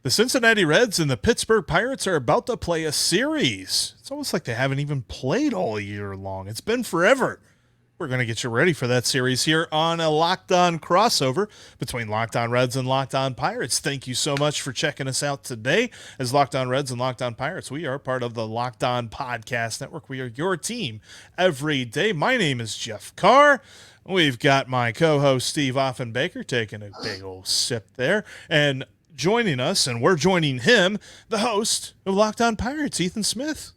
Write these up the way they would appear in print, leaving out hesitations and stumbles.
The Cincinnati Reds and the Pittsburgh Pirates are about to play a series. It's almost like they haven't even played all year long. It's been forever. We're going to get you ready for that series here on a Locked On crossover between Locked On Reds and Locked On Pirates. Thank you so much for checking us out today. As Locked On Reds and Locked On Pirates, we are part of the Locked On Podcast Network. We are your team every day. My name is Jeff Carr. We've got my co-host Steve Offenbaker taking a big old sip there. And joining us, and we're joining him, the host of Locked On Pirates, Ethan Smith.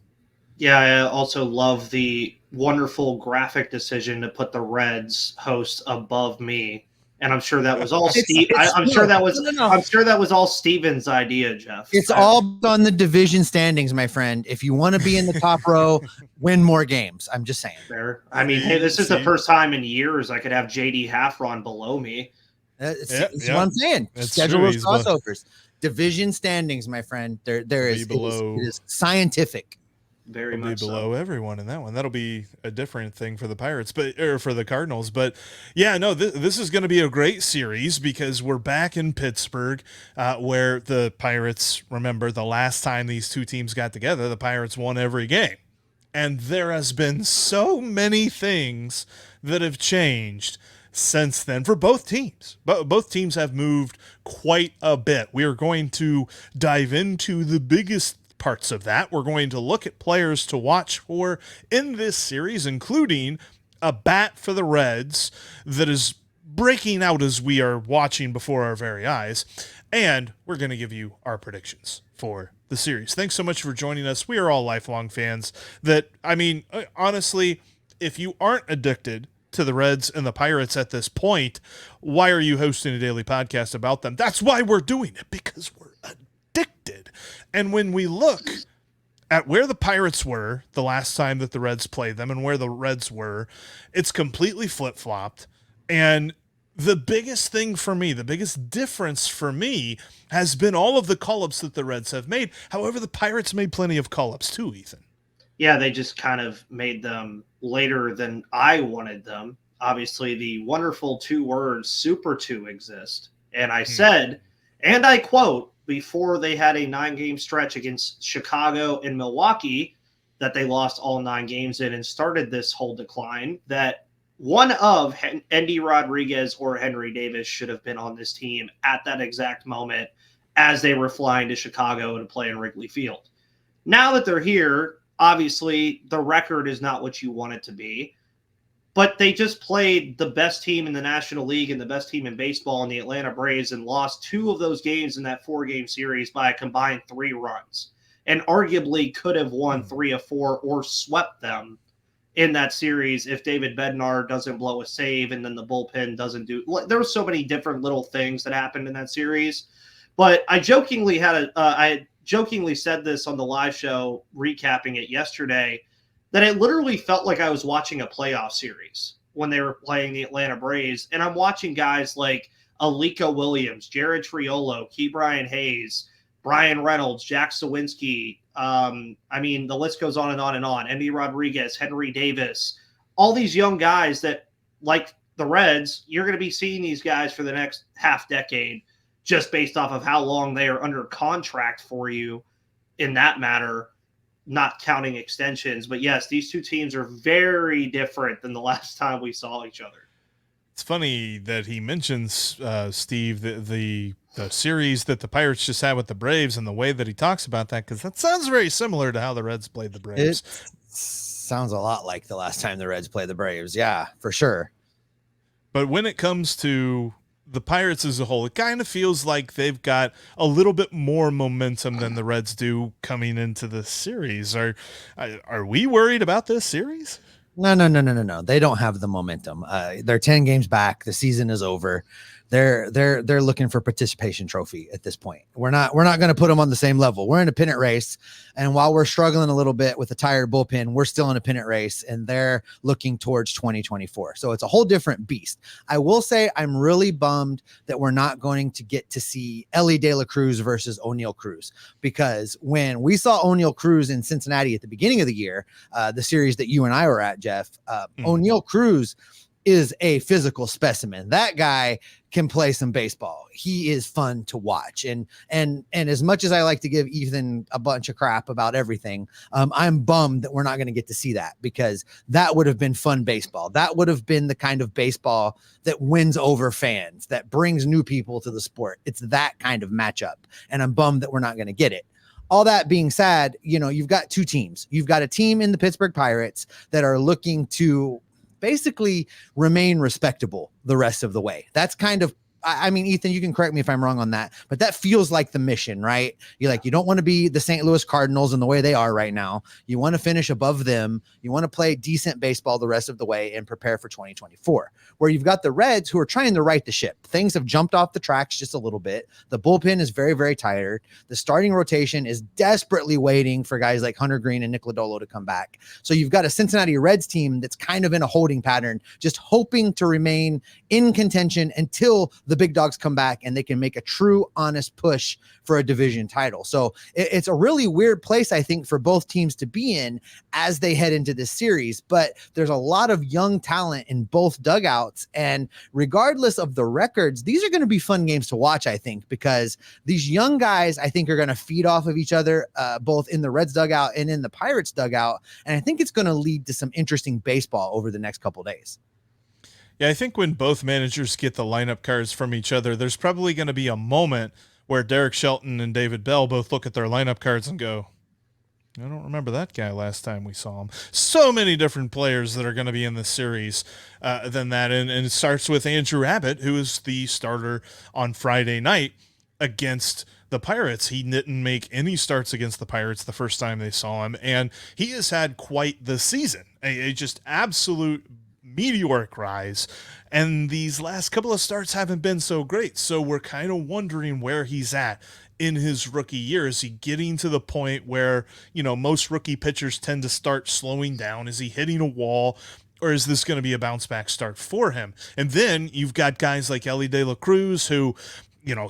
Yeah, I also love the wonderful graphic decision to put the Reds host above me, and I'm sure that was all Steve. I'm sure that was all Steven's idea, Jeff. It's all on the division standings, my friend. If you want to be in the top row, win more games. I'm just saying. Fair. I mean, hey, this is the first time in years I could have JD Hafron below me. That's what I'm saying. That's Schedule true. those crossovers. Division standings, my friend. There is it is scientific. Very much below everyone in that one. That'll be a different thing for the Pirates, or for the Cardinals. But yeah, no, this is going to be a great series because we're back in Pittsburgh, where the Pirates. Remember, the last time these two teams got together, the Pirates won every game, and there has been so many things that have changed since then for both teams. Both teams have moved quite a bit. We are going to dive into the biggest parts of that. We're going to look at players to watch for in this series, including a bat for the Reds that is breaking out as we are watching before our very eyes. And we're going to give you our predictions for the series. Thanks so much for joining us. We are all lifelong fans that, I mean, honestly, if you aren't addicted to the Reds and the Pirates at this point, why are you hosting a daily podcast about them? That's why we're doing it, because we're addicted. And when we look at where the Pirates were the last time that the Reds played them and where the Reds were, it's completely flip-flopped. And the biggest thing for me, the biggest difference for me has been all of the call-ups that the Reds have made. However, the Pirates made plenty of call-ups too, Ethan. Yeah, they just kind of made them later than I wanted them. Obviously, the wonderful two words Super 2 exist. And I said, and I quote, before they had a 9-game stretch against Chicago and Milwaukee that they lost all 9 games in and started this whole decline, that one of Endy Rodriguez or Henry Davis should have been on this team at that exact moment as they were flying to Chicago to play in Wrigley Field. Now that they're here, obviously the record is not what you want it to be. But they just played the best team in the National League and the best team in baseball in the Atlanta Braves and lost 2 of those games in that 4-game series by a combined 3 runs, and arguably could have won 3 of 4 or swept them in that series if David Bednar doesn't blow a save and then the bullpen doesn't do. There were so many different little things that happened in that series. But I jokingly said this on the live show recapping it yesterday, that it literally felt like I was watching a playoff series when they were playing the Atlanta Braves. And I'm watching guys like Alika Williams, Jared Triolo, Ke'Bryan Hayes, Brian Reynolds, Jack Sawinski. I mean, the list goes on and on and on. Endy Rodriguez, Henry Davis, all these young guys that, like the Reds, you're going to be seeing these guys for the next half decade just based off of how long they are under contract for you in that matter, not counting extensions. But yes, these two teams are very different than the last time we saw each other. It's funny that he mentions, Steve, the series that the Pirates just had with the Braves and the way that he talks about that, because that sounds very similar to how the Reds played the Braves. It sounds a lot like the last time the Reds played the Braves. Yeah, for sure. But when it comes to the Pirates as a whole, it kind of feels like they've got a little bit more momentum than the Reds do coming into this series. Are we worried about this series? No. They don't have the momentum. They're 10 games back. The season is over. They're looking for participation trophy at this point. We're not going to put them on the same level. We're in a pennant race, and while we're struggling a little bit with a tired bullpen, we're still in a pennant race, and they're looking towards 2024. So it's a whole different beast. I will say I'm really bummed that we're not going to get to see Elly De La Cruz versus O'Neal Cruz, because when we saw O'Neal Cruz in Cincinnati at the beginning of the year, the series that you and I were at, Jeff, O'Neal Cruz is a physical specimen. That guy can play some baseball. He is fun to watch. And as much as I like to give Ethan a bunch of crap about everything, I'm bummed that we're not going to get to see that, because that would have been fun baseball. That would have been the kind of baseball that wins over fans, that brings new people to the sport. It's that kind of matchup. And I'm bummed that we're not going to get it. All that being said, you've got two teams. You've got a team in the Pittsburgh Pirates that are looking to basically remain respectable the rest of the way. That's kind of, I mean, Ethan, you can correct me if I'm wrong on that, but that feels like the mission, right? You don't want to be the St. Louis Cardinals in the way they are right now. You want to finish above them. You want to play decent baseball the rest of the way and prepare for 2024, where you've got the Reds who are trying to right the ship. Things have jumped off the tracks just a little bit. The bullpen is very, very tired. The starting rotation is desperately waiting for guys like Hunter Green and Nick Lodolo to come back. So you've got a Cincinnati Reds team that's kind of in a holding pattern, just hoping to remain in contention until the big dogs come back and they can make a true, honest push for a division title. So it's a really weird place, I think, for both teams to be in as they head into this series. But there's a lot of young talent in both dugouts. And regardless of the records, these are going to be fun games to watch, I think, because these young guys, I think, are going to feed off of each other, both in the Reds dugout and in the Pirates dugout. And I think it's going to lead to some interesting baseball over the next couple of days. Yeah, I think when both managers get the lineup cards from each other, there's probably going to be a moment where Derek Shelton and David Bell both look at their lineup cards and go, I don't remember that guy last time we saw him. So many different players that are going to be in this series than that. And it starts with Andrew Abbott, who is the starter on Friday night against the Pirates. He didn't make any starts against the Pirates the first time they saw him, and he has had quite the season, a just absolute meteoric rise, and these last couple of starts haven't been so great. So we're kind of wondering where he's at in his rookie year. Is he getting to the point where, most rookie pitchers tend to start slowing down? Is he hitting a wall? Or is this going to be a bounce back start for him? And then you've got guys like Elly De La Cruz, who,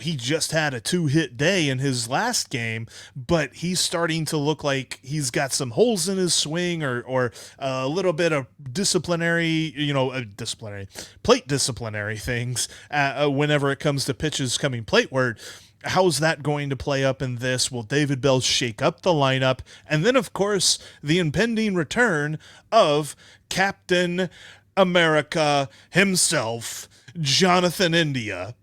he just had a 2-hit day in his last game, but he's starting to look like he's got some holes in his swing or a little bit of plate disciplinary things whenever it comes to pitches coming plateward. How's that going to play up in this? Will David Bell shake up the lineup? And then, of course, the impending return of Captain America himself, Jonathan India.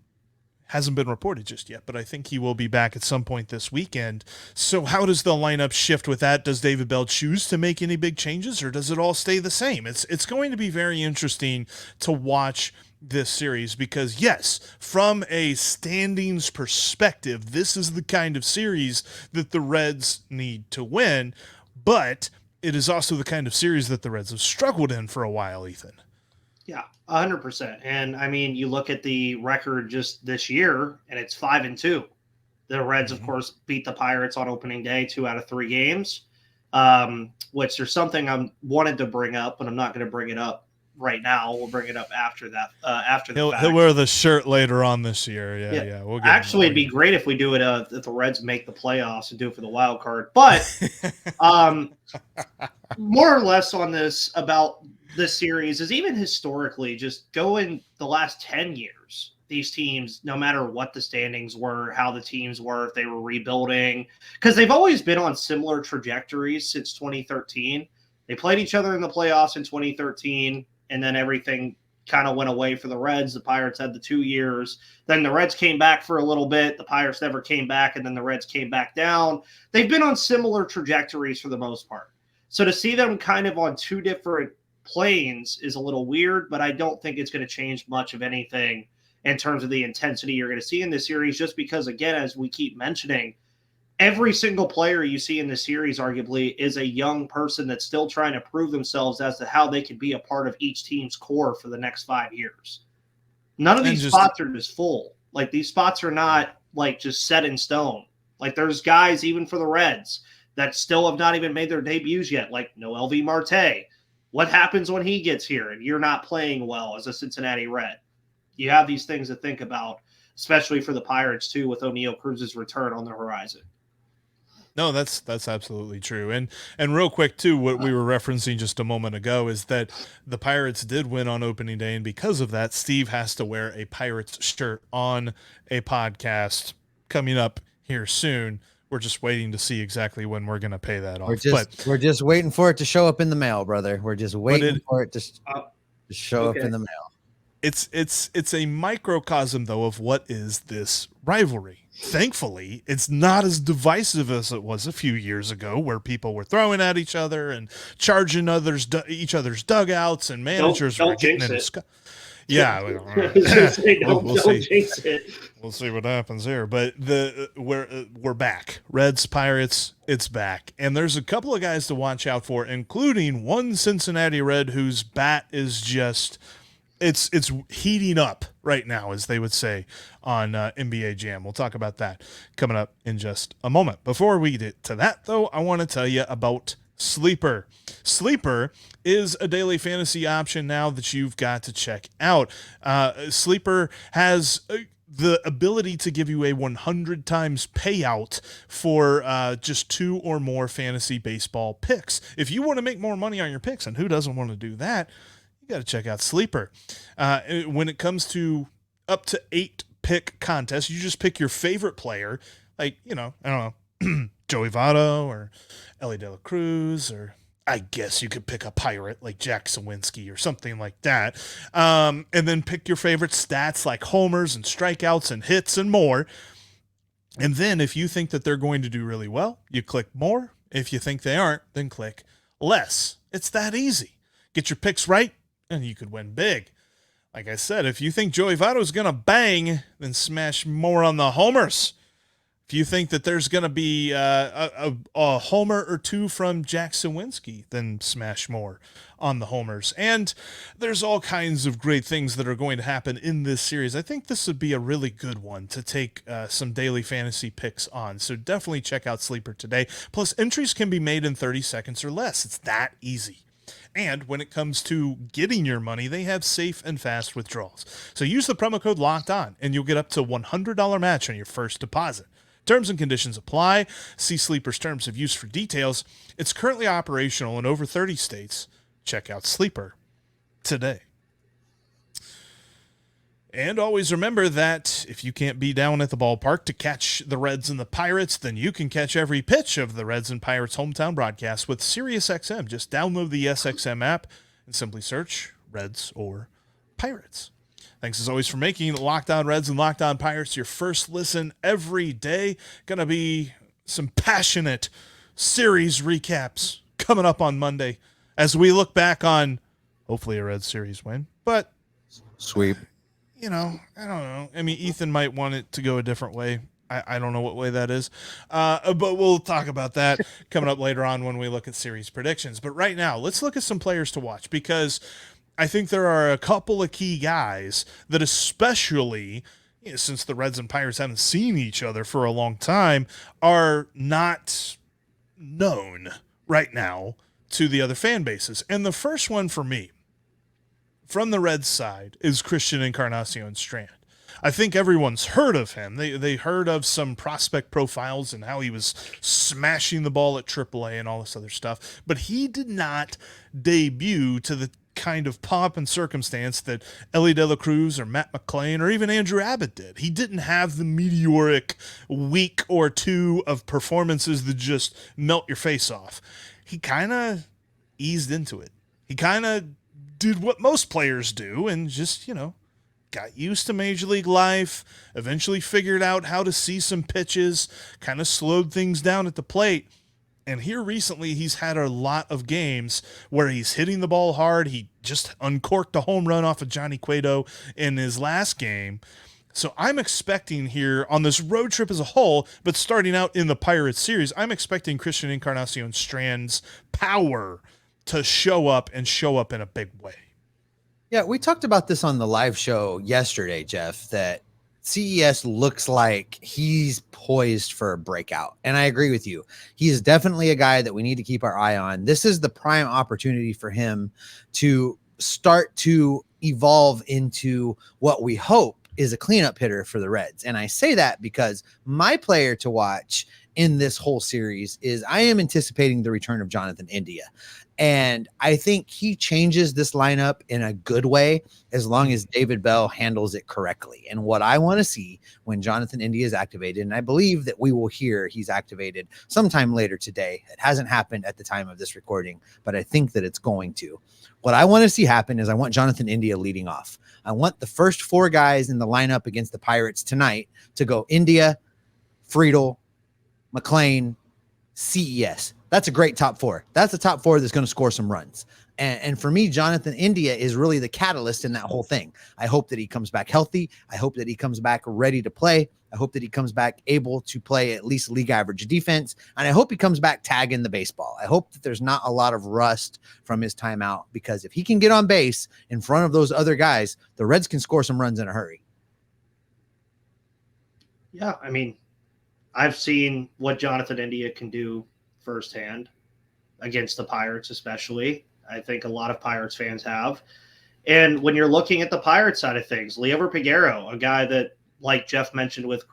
Hasn't been reported just yet, but I think he will be back at some point this weekend. So how does the lineup shift with that? Does David Bell choose to make any big changes, or does it all stay the same? It's going to be very interesting to watch this series, because yes, from a standings perspective, this is the kind of series that the Reds need to win, but it is also the kind of series that the Reds have struggled in for a while, Ethan. Yeah, 100%. And I mean, you look at the record just this year, and it's 5-2. The Reds, of course, beat the Pirates on opening day 2 out of 3 games, which there's something I wanted to bring up, but I'm not going to bring it up right now. We'll bring it up after that. He'll wear the shirt later on this year. Yeah. We'll actually, it'd be great if we do it if the Reds make the playoffs and do it for the wild card. But more or less on this about this series is, even historically, just going the last 10 years, these teams, no matter what the standings were, how the teams were, if they were rebuilding, because they've always been on similar trajectories since 2013. They played each other in the playoffs in 2013, and then everything kind of went away for the Reds. The Pirates had the 2 years. Then the Reds came back for a little bit. The Pirates never came back, and then the Reds came back down. They've been on similar trajectories for the most part. So to see them kind of on 2 different planes is a little weird, but I don't think it's going to change much of anything in terms of the intensity you're going to see in this series, just because, again, as we keep mentioning, every single player you see in this series arguably is a young person that's still trying to prove themselves as to how they can be a part of each team's core for the next 5 years. None of these spots are just full. Like, these spots are not like just set in stone. Like, there's guys, even for the Reds, that still have not even made their debuts yet, like Noel V. Marte. What happens when he gets here and you're not playing well as a Cincinnati Red? You have these things to think about, especially for the Pirates, too, with Oneil Cruz's return on the horizon. No, that's absolutely true. And real quick too, what we were referencing just a moment ago is that the Pirates did win on opening day, and because of that, Steve has to wear a Pirates shirt on a podcast coming up here soon. We're just waiting to see exactly when we're going to pay that off. We're just waiting for it to show up in the mail, brother. We're just waiting for it to show up in the mail. It's a microcosm though of what is this rivalry. Thankfully, it's not as divisive as it was a few years ago, where people were throwing at each other and charging each other's dugouts, and managers were getting in. Yeah, we'll see. We'll see what happens here. But we're back. Reds, Pirates, it's back, and there's a couple of guys to watch out for, including one Cincinnati Red whose bat is just. It's heating up right now, as they would say on NBA Jam. We'll talk about that coming up in just a moment. Before we get to that, though, I want to tell you about Sleeper. Sleeper is a daily fantasy option now that you've got to check out. Sleeper has the ability to give you a 100 times payout for just 2 or more fantasy baseball picks. If you want to make more money on your picks, and who doesn't want to do that, got to check out Sleeper. When it comes to up to 8 pick contests, you just pick your favorite player, like, I don't know, Joey Votto or Elly De La Cruz, or I guess you could pick a pirate like Jack Sawinski or something like that. And then pick your favorite stats like homers and strikeouts and hits and more. And then if you think that they're going to do really well, you click more. If you think they aren't, then click less. It's that easy. Get your picks right, and you could win big. Like I said, if you think Joey Votto is going to bang, then smash more on the homers. If you think that there's going to be a homer or two from Jack Sawinski, then smash more on the homers. And there's all kinds of great things that are going to happen in this series. I think this would be a really good one to take some daily fantasy picks on. So definitely check out Sleeper today. Plus, entries can be made in 30 seconds or less. It's that easy. And when it comes to getting your money, they have safe and fast withdrawals. So use the promo code LOCKEDON, and you'll get up to $100 match on your first deposit. Terms and conditions apply. See Sleeper's terms of use for details. It's currently operational in over 30 states. Check out Sleeper today. And always remember that if you can't be down at the ballpark to catch the Reds and the Pirates, then you can catch every pitch of the Reds and Pirates hometown broadcast with SiriusXM. Just download the SXM app and simply search Reds or Pirates. Thanks as always for making Locked On Reds and Locked On Pirates your first listen every day. Gonna be some passionate series recaps coming up on Monday as we look back on hopefully a Reds series win, but sweep. I don't know. I mean, Ethan might want it to go a different way. I don't know what way that is. But we'll talk about that coming up later on when we look at series predictions. But right now, let's look at some players to watch, because I think there are a couple of key guys that, especially since the Reds and Pirates haven't seen each other for a long time, are not known right now to the other fan bases. And the first one for me, from the Reds side, is Christian Encarnacion-Strand. I think everyone's heard of him. They heard of some prospect profiles and how he was smashing the ball at AAA and all this other stuff, but he did not debut to the kind of pomp and circumstance that Elly De La Cruz or Matt McLain or even Andrew Abbott did. He didn't have the meteoric week or two of performances that just melt your face off. He kind of eased into it. He kind of did what most players do and just, got used to Major League life, eventually figured out how to see some pitches, kind of slowed things down at the plate. And here recently, he's had a lot of games where he's hitting the ball hard. He just uncorked a home run off of Johnny Cueto in his last game. So I'm expecting here on this road trip as a whole, but starting out in the Pirates series, I'm expecting Christian Encarnacion-Strand's power to show up in a big way. Yeah, we talked about this on the live show yesterday, Jeff, that CES looks like he's poised for a breakout. And I agree with you. He is definitely a guy that we need to keep our eye on. This is the prime opportunity for him to start to evolve into what we hope is a cleanup hitter for the Reds. And I say that because my player to watch in this whole series is I am anticipating the return of Jonathan India. And I think he changes this lineup in a good way as long as David Bell handles it correctly. And what I want to see when Jonathan India is activated, and I believe that we will hear he's activated sometime later today. It hasn't happened at the time of this recording, but I think that it's going to. What I want to see happen is I want Jonathan India leading off. I want the first 4 guys in the lineup against the Pirates tonight to go India, Friedel, McLain, CES. That's a great top 4. That's the top 4 that's going to score some runs. And for me, Jonathan India is really the catalyst in that whole thing. I hope that he comes back healthy. I hope that he comes back ready to play. I hope that he comes back able to play at least league average defense. And I hope he comes back tagging the baseball. I hope that there's not a lot of rust from his timeout, because if he can get on base in front of those other guys, the Reds can score some runs in a hurry. Yeah, I mean, I've seen what Jonathan India can do firsthand against the Pirates, especially. I think a lot of Pirates fans have. And when you're looking at the Pirates side of things, Liover Peguero, a guy that, like Jeff mentioned with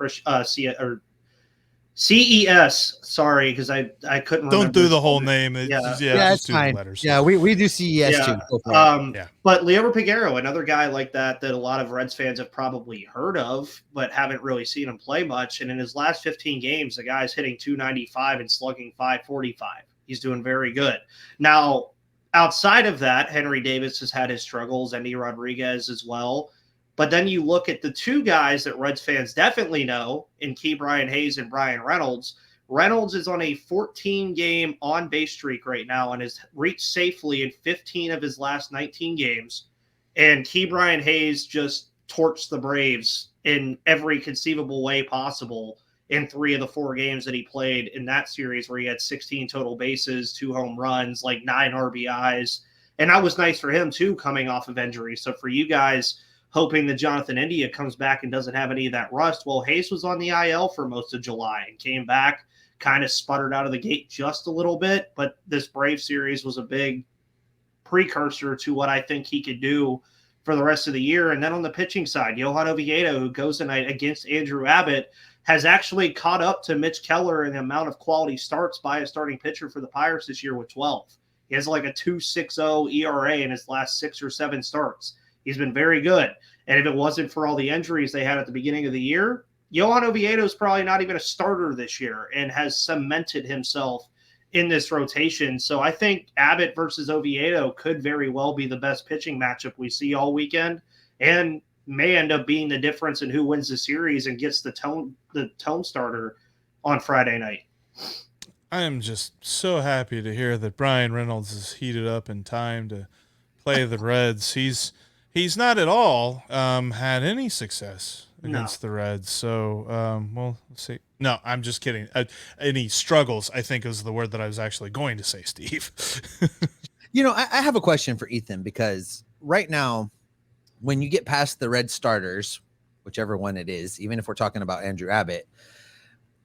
CES, sorry, because I couldn't remember. Don't do the whole name. It's fine. Letters. Yeah, we do CES too. But Liover Peguero, another guy like that a lot of Reds fans have probably heard of, but haven't really seen him play much. And in his last 15 games, the guy's hitting .295 and slugging .545. He's doing very good. Now, outside of that, Henry Davis has had his struggles, Endy Rodriguez as well. But then you look at the 2 guys that Reds fans definitely know in Ke'Bryan Hayes and Bryan Reynolds. Reynolds is on a 14-game on-base streak right now and has reached safely in 15 of his last 19 games. And Ke'Bryan Hayes just torched the Braves in every conceivable way possible in 3 of the 4 games that he played in that series, where he had 16 total bases, 2 home runs, like 9 RBIs. And that was nice for him, too, coming off of injury. So for you guys hoping that Jonathan India comes back and doesn't have any of that rust, well, Hayes was on the IL for most of July and came back, kind of sputtered out of the gate just a little bit. But this Brave series was a big precursor to what I think he could do for the rest of the year. And then on the pitching side, Johan Oviedo, who goes tonight against Andrew Abbott, has actually caught up to Mitch Keller in the amount of quality starts by a starting pitcher for the Pirates this year with 12. He has like a 2.60 ERA in his last 6 or 7 starts. He's been very good. And if it wasn't for all the injuries they had at the beginning of the year, Johan Oviedo is probably not even a starter this year and has cemented himself in this rotation. So I think Abbott versus Oviedo could very well be the best pitching matchup we see all weekend, and may end up being the difference in who wins the series and gets the tone starter on Friday night. I am just so happy to hear that Bryan Reynolds is heated up in time to play the Reds. He's not at all had any success against the Reds. So, well, let's see. No, I'm just kidding. Any struggles, I think, is the word that I was actually going to say, Steve. I have a question for Ethan, because right now, when you get past the Red starters, whichever one it is, even if we're talking about Andrew Abbott,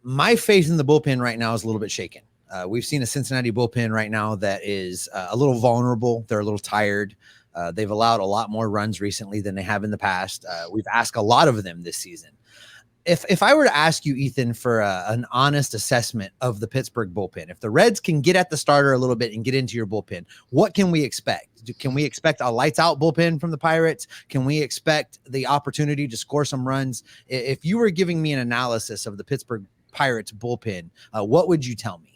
my faith in the bullpen right now is a little bit shaken. We've seen a Cincinnati bullpen right now that is a little vulnerable. They're a little tired. They've allowed a lot more runs recently than they have in the past. We've asked a lot of them this season. If I were to ask you, Ethan, for an honest assessment of the Pittsburgh bullpen, if the Reds can get at the starter a little bit and get into your bullpen, what can we expect? Can we expect a lights out bullpen from the Pirates? Can we expect the opportunity to score some runs? If you were giving me an analysis of the Pittsburgh Pirates bullpen, what would you tell me?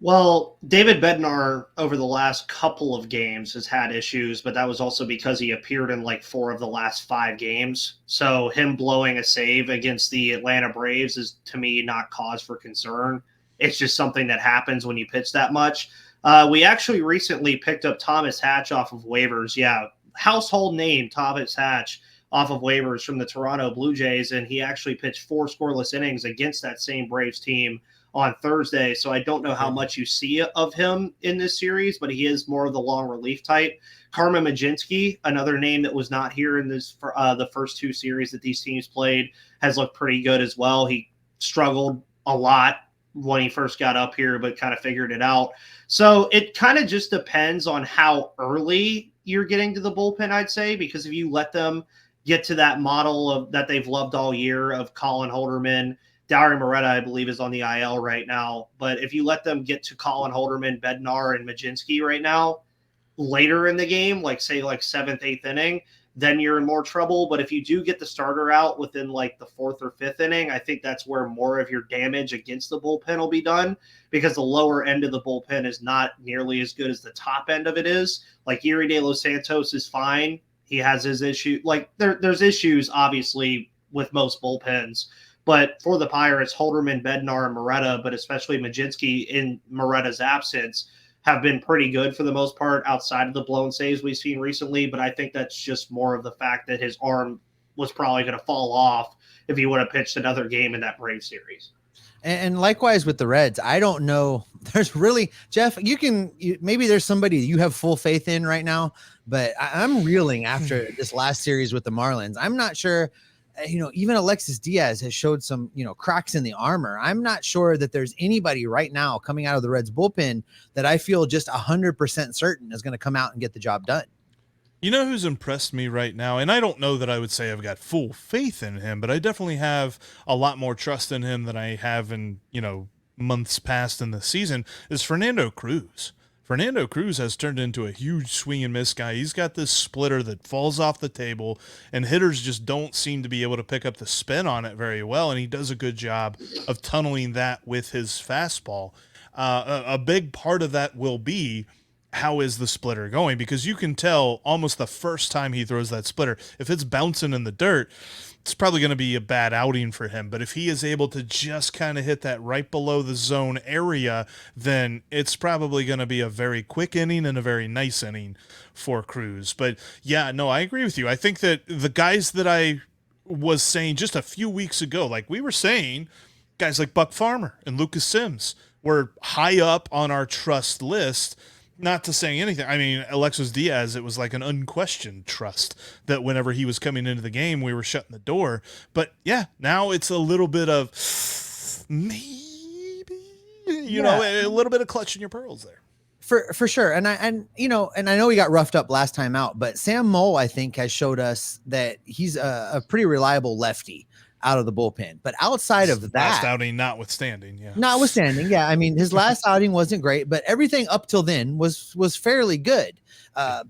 Well, David Bednar over the last couple of games has had issues, but that was also because he appeared in like 4 of the last 5 games. So him blowing a save against the Atlanta Braves is, to me, not cause for concern. It's just something that happens when you pitch that much. We actually recently picked up Thomas Hatch off of waivers. Yeah, household name Thomas Hatch off of waivers from the Toronto Blue Jays, and he actually pitched 4 scoreless innings against that same Braves team on Thursday. So I don't know how much you see of him in this series, but he is more of the long relief type. Carmen Mlodzinski, another name that was not here in this for the first 2 series that these teams played, has looked pretty good as well. He struggled a lot when he first got up here, but kind of figured it out. So it kind of just depends on how early you're getting to the bullpen, I'd say, because if you let them get to that model of that they've loved all year of Colin Holderman Dauri Moreta, I believe, is on the IL right now. But if you let them get to Colin Holderman, Bednar, and Majinski right now, later in the game, like say like 7th, 8th inning, then you're in more trouble. But if you do get the starter out within like the 4th or 5th inning, I think that's where more of your damage against the bullpen will be done, because the lower end of the bullpen is not nearly as good as the top end of it is. Like Yuri De Los Santos is fine. He has his issue. Like there's issues, obviously, with most bullpens. But for the Pirates, Holderman, Bednar, and Moreta, but especially Majinski in Moreta's absence, have been pretty good for the most part outside of the blown saves we've seen recently. But I think that's just more of the fact that his arm was probably going to fall off if he would have pitched another game in that Brave series. And likewise with the Reds, I don't know. There's really, Jeff, maybe there's somebody you have full faith in right now, but I'm reeling after this last series with the Marlins. I'm not sure. Even Alexis Diaz has showed some, cracks in the armor. I'm not sure that there's anybody right now coming out of the Reds bullpen that I feel just 100% certain is going to come out and get the job done. You know who's impressed me right now? And I don't know that I would say I've got full faith in him, but I definitely have a lot more trust in him than I have in, months past in the season, is Fernando Cruz. Fernando Cruz has turned into a huge swing and miss guy. He's got this splitter that falls off the table, and hitters just don't seem to be able to pick up the spin on it very well, and he does a good job of tunneling that with his fastball. A big part of that will be, how is the splitter going? Because you can tell almost the first time he throws that splitter, if it's bouncing in the dirt, it's probably going to be a bad outing for him. But if he is able to just kind of hit that right below the zone area, then it's probably going to be a very quick inning and a very nice inning for Cruz. But yeah, no, I agree with you. I think that the guys that I was saying just a few weeks ago, like we were saying, guys like Buck Farmer and Lucas Sims were high up on our trust list. Not to say anything. I mean, Alexis Diaz, it was like an unquestioned trust that whenever he was coming into the game, we were shutting the door. But yeah, now it's a little bit of maybe, a little bit of clutching your pearls there. For sure. And I know he got roughed up last time out, but Sam Moll, I think, has showed us that he's a pretty reliable lefty out of the bullpen. But outside of that, last outing notwithstanding. Yeah. I mean, his last outing wasn't great, but everything up till then was fairly good.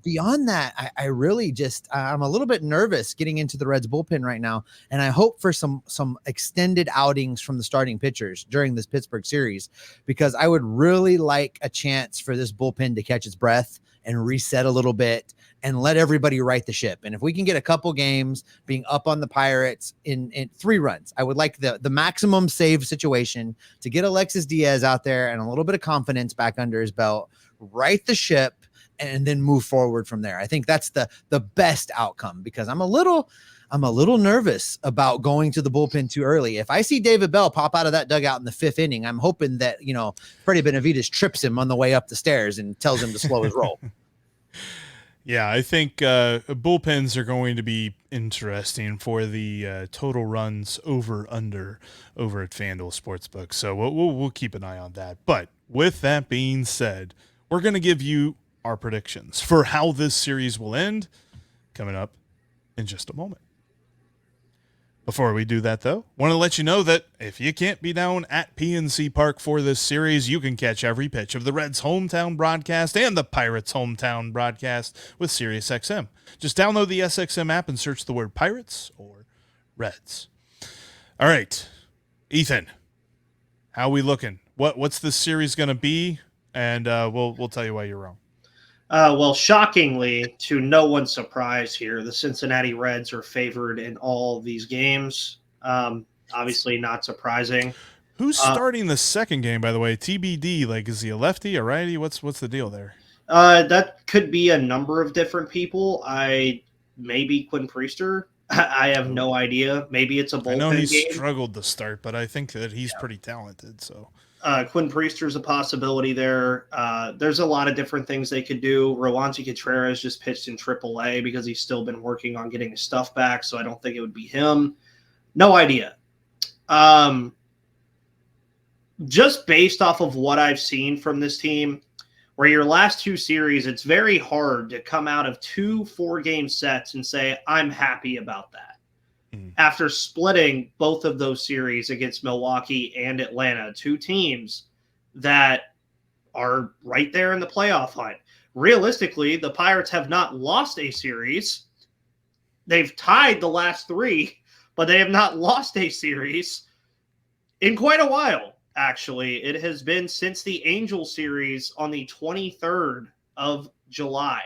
Beyond that, I really just, I'm a little bit nervous getting into the Reds bullpen right now. And I hope for some extended outings from the starting pitchers during this Pittsburgh series, because I would really like a chance for this bullpen to catch its breath and reset a little bit and let everybody right the ship. And if we can get a couple games being up on the Pirates in 3 runs, I would like the maximum save situation to get Alexis Diaz out there and a little bit of confidence back under his belt, right the ship, and then move forward from there. I think that's the best outcome, because I'm a little nervous about going to the bullpen too early. If I see David Bell pop out of that dugout in the 5th inning, I'm hoping that, Freddie Benavides trips him on the way up the stairs and tells him to slow his roll. Yeah, I think bullpens are going to be interesting for the total runs over at FanDuel Sportsbook. So we'll keep an eye on that. But with that being said, we're going to give you our predictions for how this series will end coming up in just a moment. Before we do that, though, want to let you know that if you can't be down at PNC Park for this series, you can catch every pitch of the Reds' hometown broadcast and the Pirates' hometown broadcast with SiriusXM. Just download the SXM app and search the word Pirates or Reds. All right, Ethan, how are we looking? What's this series going to be? And we'll tell you why you're wrong. Well, shockingly, to no one's surprise here, the Cincinnati Reds are favored in all these games. Obviously not surprising. Who's starting the second game, by the way? TBD, like, is he a lefty, a righty? What's the deal there? That could be a number of different people. Maybe Quinn Priester. I have no idea. Maybe it's a bullpen game. I know he's struggled to start, but I think that he's pretty talented, so... Quinn Priester's a possibility there. There's a lot of different things they could do. Rowanty Contreras just pitched in AAA because he's still been working on getting his stuff back, so I don't think it would be him. No idea. Just based off of what I've seen from this team, where your last 2 series, it's very hard to come out of 2 4-game sets and say, I'm happy about that. after splitting both of those series against Milwaukee and Atlanta, two teams that are right there in the playoff hunt. Realistically, the Pirates have not lost a series. They've tied the last three, but they have not lost a series in quite a while, actually. It has been since the Angel series on the 23rd of July.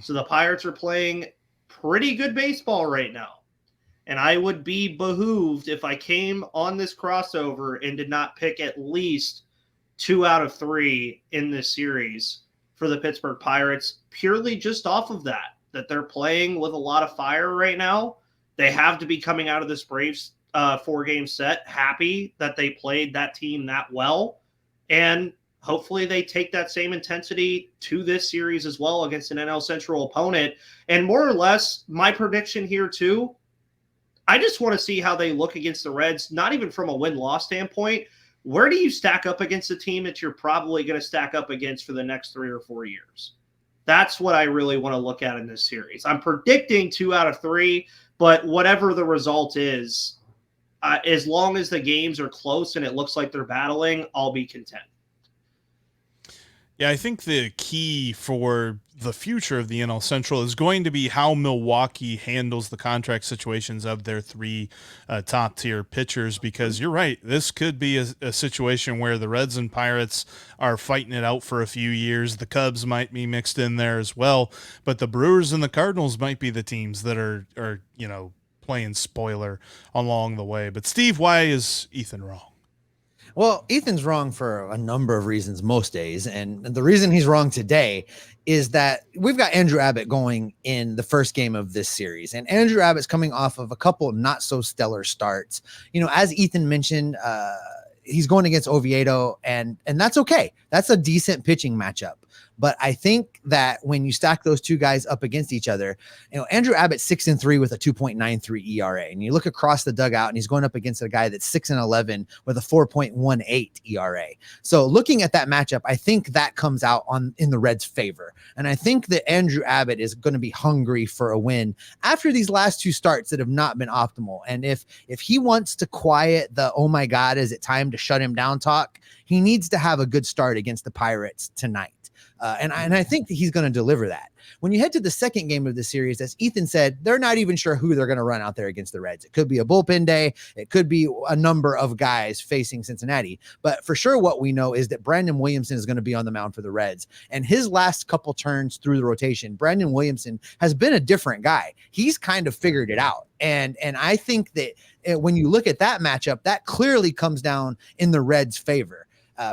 So the Pirates are playing pretty good baseball right now. And I would be behooved if I came on this crossover and did not pick at least 2 out of 3 in this series for the Pittsburgh Pirates, purely just off of that they're playing with a lot of fire right now. They have to be coming out of this Braves 4-game set happy that they played that team that well. And hopefully they take that same intensity to this series as well against an NL Central opponent. And more or less, my prediction here too, I just want to see how they look against the Reds, not even from a win-loss standpoint. Where do you stack up against a team that you're probably going to stack up against for the next 3 or 4 years? That's what I really want to look at in this series. I'm predicting 2 out of 3, but whatever the result is, as long as the games are close and it looks like they're battling, I'll be content. Yeah, I think the key for the future of the NL Central is going to be how Milwaukee handles the contract situations of their 3 top-tier pitchers, because you're right, this could be a situation where the Reds and Pirates are fighting it out for a few years. The Cubs might be mixed in there as well, but the Brewers and the Cardinals might be the teams that are playing spoiler along the way. But Steve, why is Ethan wrong? Well, Ethan's wrong for a number of reasons most days. And the reason he's wrong today is that we've got Andrew Abbott going in the first game of this series. And Andrew Abbott's coming off of a couple not so stellar starts. As Ethan mentioned, he's going against Oviedo, and that's okay. That's a decent pitching matchup. But I think that when you stack those two guys up against each other, Andrew Abbott 6-3 with a 2.93 ERA, and you look across the dugout and he's going up against a guy that's 6-11 with a 4.18 ERA. So looking at that matchup, I think that comes out in the Reds' favor. And I think that Andrew Abbott is going to be hungry for a win after these last 2 starts that have not been optimal. And if he wants to quiet the, oh my God, is it time to shut him down talk, he needs to have a good start against the Pirates tonight. And I think that he's going to deliver that. When you head to the second game of the series, as Ethan said, they're not even sure who they're going to run out there against the Reds. It could be a bullpen day. It could be a number of guys facing Cincinnati. But for sure, what we know is that Brandon Williamson is going to be on the mound for the Reds. And his last couple turns through the rotation, Brandon Williamson has been a different guy. He's kind of figured it out. And I think that when you look at that matchup, that clearly comes down in the Reds' favor.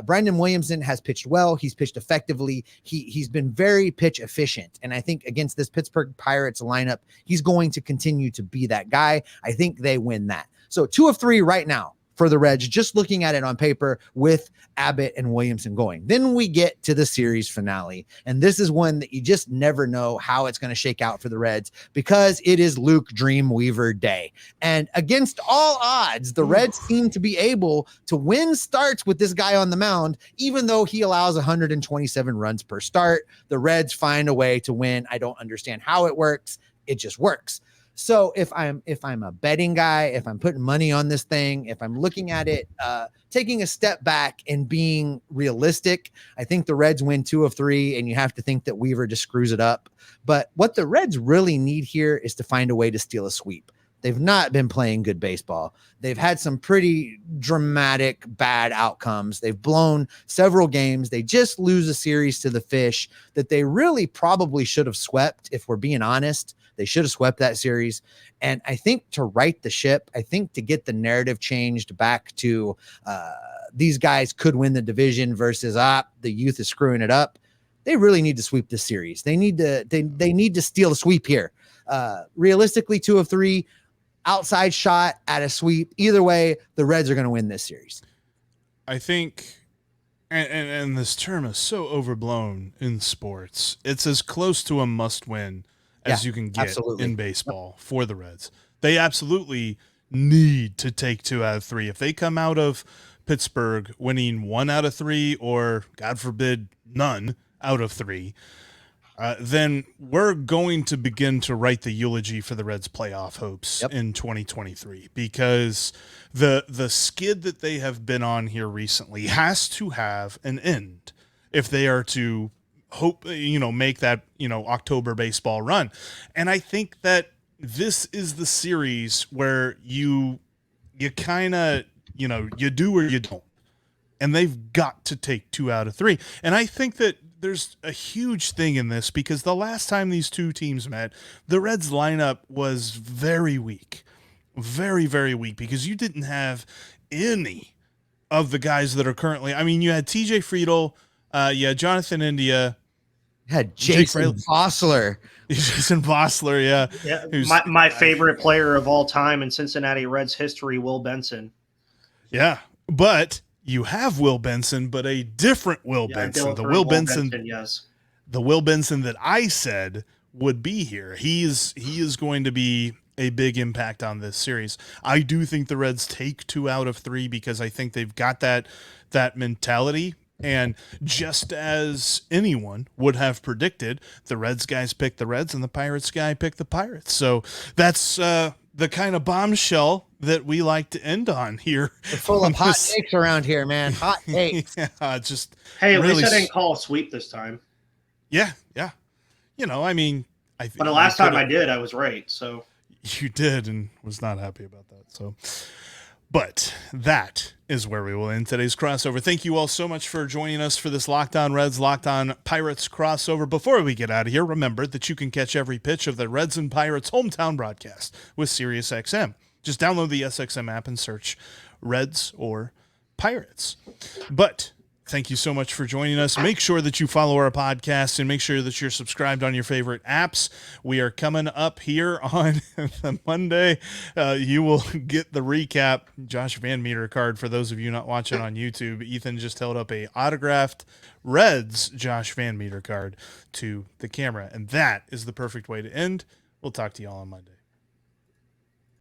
Brandon Williamson has pitched well. He's pitched effectively. He's been very pitch efficient. And I think against this Pittsburgh Pirates lineup, he's going to continue to be that guy. I think they win that. So 2 of 3 right now for the Reds, just looking at it on paper with Abbott and Williamson going. Then we get to the series finale. And this is one that you just never know how it's going to shake out for the Reds, because it is Luke Dreamweaver Day. And against all odds, the Reds seem to be able to win starts with this guy on the mound, even though he allows 127 runs per start. The Reds find a way to win. I don't understand how it works. It just works. So if I'm a betting guy, if I'm putting money on this thing, if I'm looking at it, taking a step back and being realistic, I think the Reds win 2 of 3, and you have to think that Weaver just screws it up. But what the Reds really need here is to find a way to steal a sweep. They've not been playing good baseball. They've had some pretty dramatic bad outcomes. They've blown several games. They just lose a series to the Fish that they really probably should have swept, if we're being honest. They should have swept that series. And I think to right the ship, I think to get the narrative changed back to these guys could win the division versus the youth is screwing it up, they really need to sweep this series. They need to steal a sweep here. Realistically, 2 of 3, outside shot at a sweep. Either way, the Reds are going to win this series. I think, and this term is so overblown in sports, it's as close to a must-win as you can get in baseball for the Reds. They absolutely need to take 2 out of 3. If they come out of Pittsburgh winning 1 out of 3, or God forbid, none out of 3, then we're going to begin to write the eulogy for the Reds' playoff hopes in 2023, because the skid that they have been on here recently has to have an end if they are to hope, make that, October baseball run. And I think that this is the series where you kind of, you do or you don't. And they've got to take 2 out of 3. And I think that there's a huge thing in this, because the last time these two teams met, the Reds lineup was very weak, very, very weak, because you didn't have any of the guys that are currently, you had TJ Friedel, you had Jonathan India, had Jason Vossler. Jason Vossler, yeah. My favorite player of all time in Cincinnati Reds history, Will Benson. Yeah, but you have Will Benson, but a different Will Benson. The Will Benson, yes. The Will Benson that I said would be here. He is going to be a big impact on this series. I do think the Reds take 2 out of 3, because I think they've got that mentality. And just as anyone would have predicted, the Reds guys picked the Reds and the Pirates guy picked the Pirates. So that's the kind of bombshell that we like to end on here. We're full of hot takes around here, man. Hot takes. Hey, at least I didn't call a sweep this time. Yeah. But the last time I did, I was right. So you did, and was not happy about that. So, but that is where we will end today's crossover. Thank you all so much for joining us for this Locked On Reds, Locked On Pirates crossover. Before we get out of here, remember that you can catch every pitch of the Reds and Pirates hometown broadcast with SiriusXM. Just download the SXM app and search Reds or Pirates. But thank you so much for joining us. Make sure that you follow our podcast and make sure that you're subscribed on your favorite apps. We are coming up here on the Monday. You will get the recap. Josh Van Meter card for those of you not watching on YouTube. Ethan just held up a autographed Reds Josh Van Meter card to the camera. And that is the perfect way to end. We'll talk to you all on Monday.